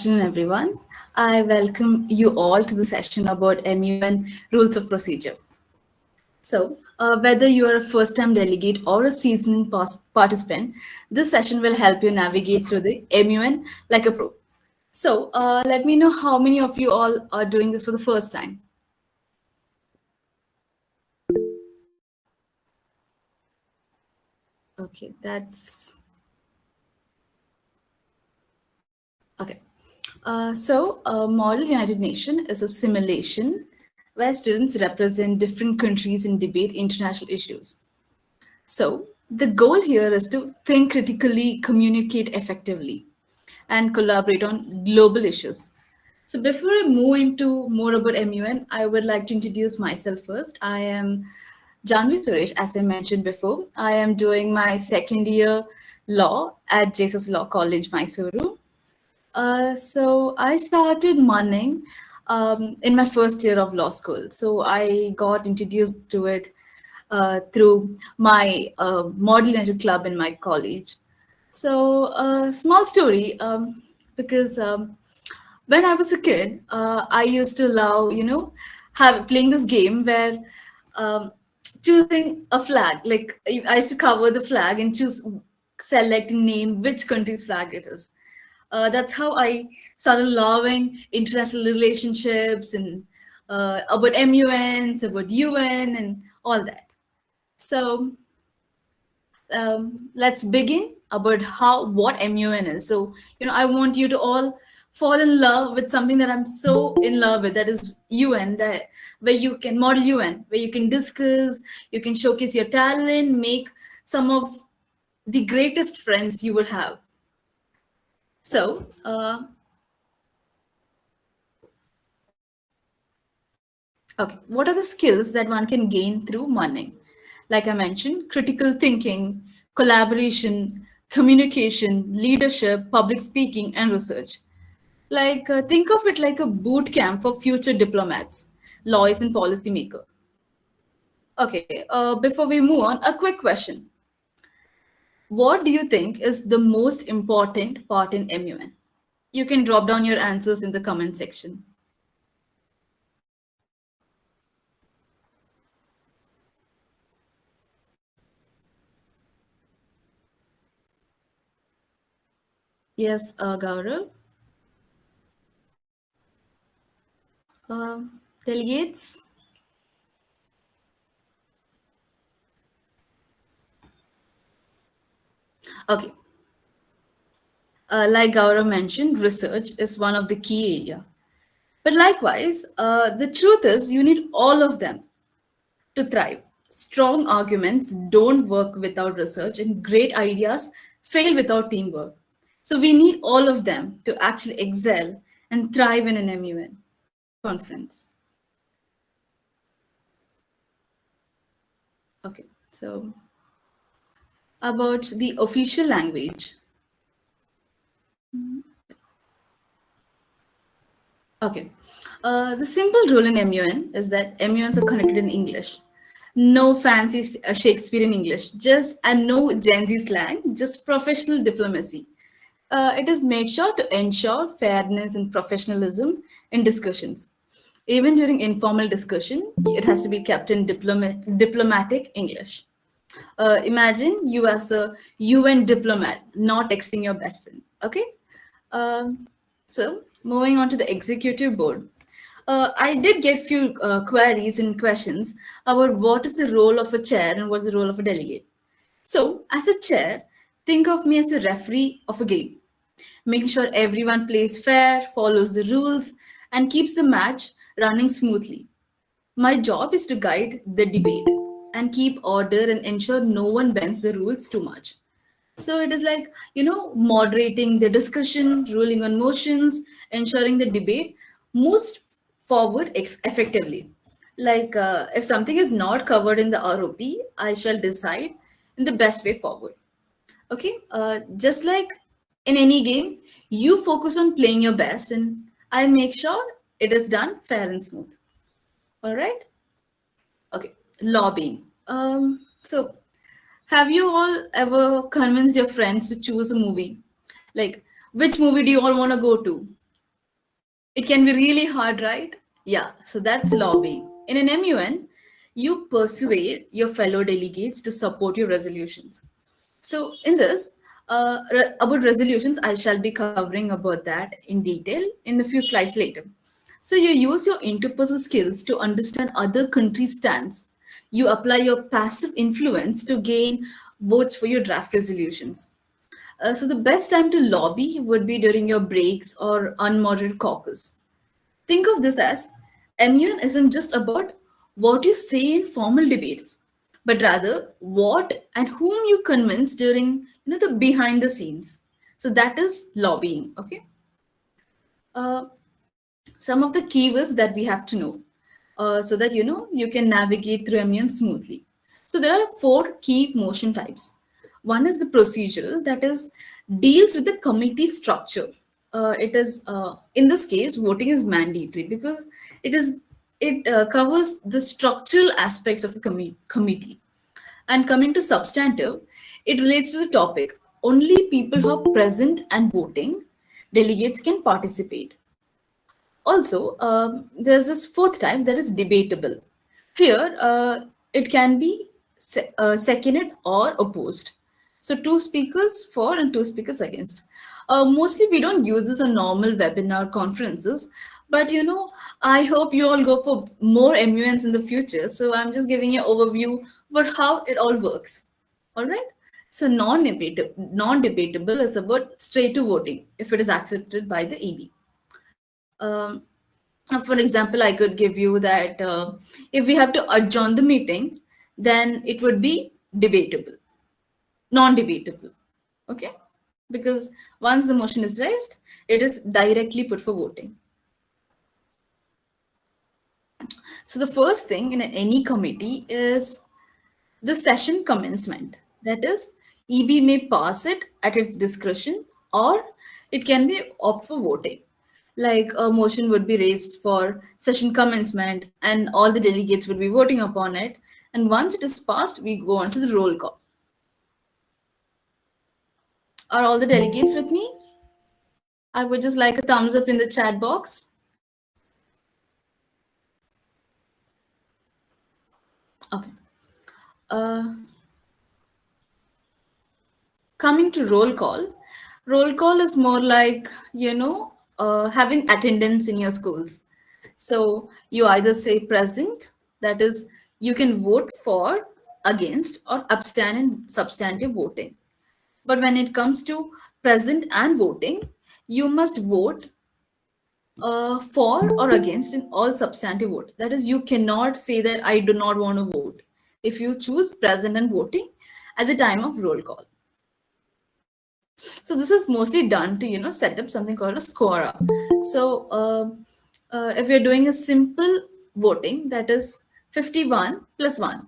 afternoon, everyone. I welcome you all to the session about MUN rules of procedure. Whether you are a first time delegate or a seasoned participant, this session will help you navigate through the MUN like a pro. Let me know how many of you all are doing this for the first time. Okay, that's okay. Model United Nation is a simulation where students represent different countries and debate international issues. So, the goal here is to think critically, communicate effectively, and collaborate on global issues. So, before I move into more about MUN, I would like to introduce myself first. I am Jhanvi Suresh, as I mentioned before. I am doing my second year law at Jesus Law College, Mysuru. I started munning in my first year of law school. So I got introduced to it through my model united club in my college. Small story, because when I was a kid, I used to love, have playing this game where um, choosing a flag. Like I used to cover the flag and choose, select, and name which country's flag it is. That's how I started loving international relationships and about MUNs, about UN, and all that. So let's begin about how what MUN is. So I want you to all fall in love with something that I'm so in love with. That is UN. That where you can model UN, where you can discuss, you can showcase your talent, make some of the greatest friends you would have. So Okay, what are the skills that one can gain through Munning? Like I mentioned, critical thinking, collaboration, communication, leadership, public speaking, and research. Think of it like a boot camp for future diplomats, lawyers, and policymakers. Okay, before we move on, a quick question. What do you think is the most important part in MUN? You can drop down your answers in the comment section. Yes, Gaurav. Delegates? Okay. Like Gaurav mentioned, research is one of the key area. But likewise, the truth is you need all of them to thrive. Strong arguments don't work without research, and great ideas fail without teamwork. So we need all of them to actually excel and thrive in an MUN conference. Okay, so about the official language. Okay. The simple rule in MUN is that MUNs are connected in English. No fancy Shakespearean English, just and no Gen Z slang, just professional diplomacy. It is made sure to ensure fairness and professionalism in discussions. Even during informal discussion, it has to be kept in diplomatic English. Imagine you as a UN diplomat, not texting your best friend. Okay. Moving on to the executive board. I did get few queries and questions about what is the role of a chair and what's the role of a delegate. So, as a chair, think of me as a referee of a game, making sure everyone plays fair, follows the rules, and keeps the match running smoothly. My job is to guide the debate and keep order and ensure no one bends the rules too much. So it is like, moderating the discussion, ruling on motions, ensuring the debate moves forward effectively. If something is not covered in the ROP, I shall decide in the best way forward. Okay, just like in any game, you focus on playing your best, and I make sure it is done fair and smooth. All right. Okay, lobbying. Have you all ever convinced your friends to choose a movie? Like, which movie do you all want to go to? It can be really hard, right? Yeah, so that's lobbying. In an MUN, you persuade your fellow delegates to support your resolutions. So, in this, about resolutions, I shall be covering about that in detail in a few slides later. So, you use your interpersonal skills to understand other countries' stance. You apply your passive influence to gain votes for your draft resolutions. So, the best time to lobby would be during your breaks or unmoderated caucus. Think of this as immune isn't just about what you say in formal debates, but rather what and whom you convince during the behind the scenes. So that is lobbying. Okay. Uh, some of the keywords that we have to know so that you can navigate through immune smoothly. So there are four key motion types. One is the procedural, that is deals with the committee structure. It is in this case voting is mandatory because it covers the structural aspects of a committee. And coming to substantive, it relates to the topic. Only people who are present and voting delegates can participate. Also, there's this fourth type that is debatable. Here, it can be seconded or opposed. So, two speakers for and two speakers against. Mostly, we don't use this on normal webinar conferences, but I hope you all go for more MUNs in the future. So, I'm just giving you an overview about how it all works. All right. So, non-debatable is about straight to voting if it is accepted by the EB. Um, for example, I could give you that if we have to adjourn the meeting, then it would be debatable, non-debatable. Okay, because once the motion is raised, it is directly put for voting. So the first thing in any committee is the session commencement. That is, EB may pass it at its discretion or it can be opt for voting. Like a motion would be raised for session commencement and all the delegates would be voting upon it. And once it is passed, we go on to the roll call. Are all the delegates with me? I would just like a thumbs up in the chat box. Okay. Uh, Coming to roll call is more like having attendance in your schools. So you either say present, that is you can vote for, against, or abstain in substantive voting. But when it comes to present and voting, you must vote for or against in all substantive vote. That is, you cannot say that I do not want to vote if you choose present and voting at the time of roll call. So this is mostly done to set up something called a scorer. So if you're doing a simple voting, that is 51 plus 1.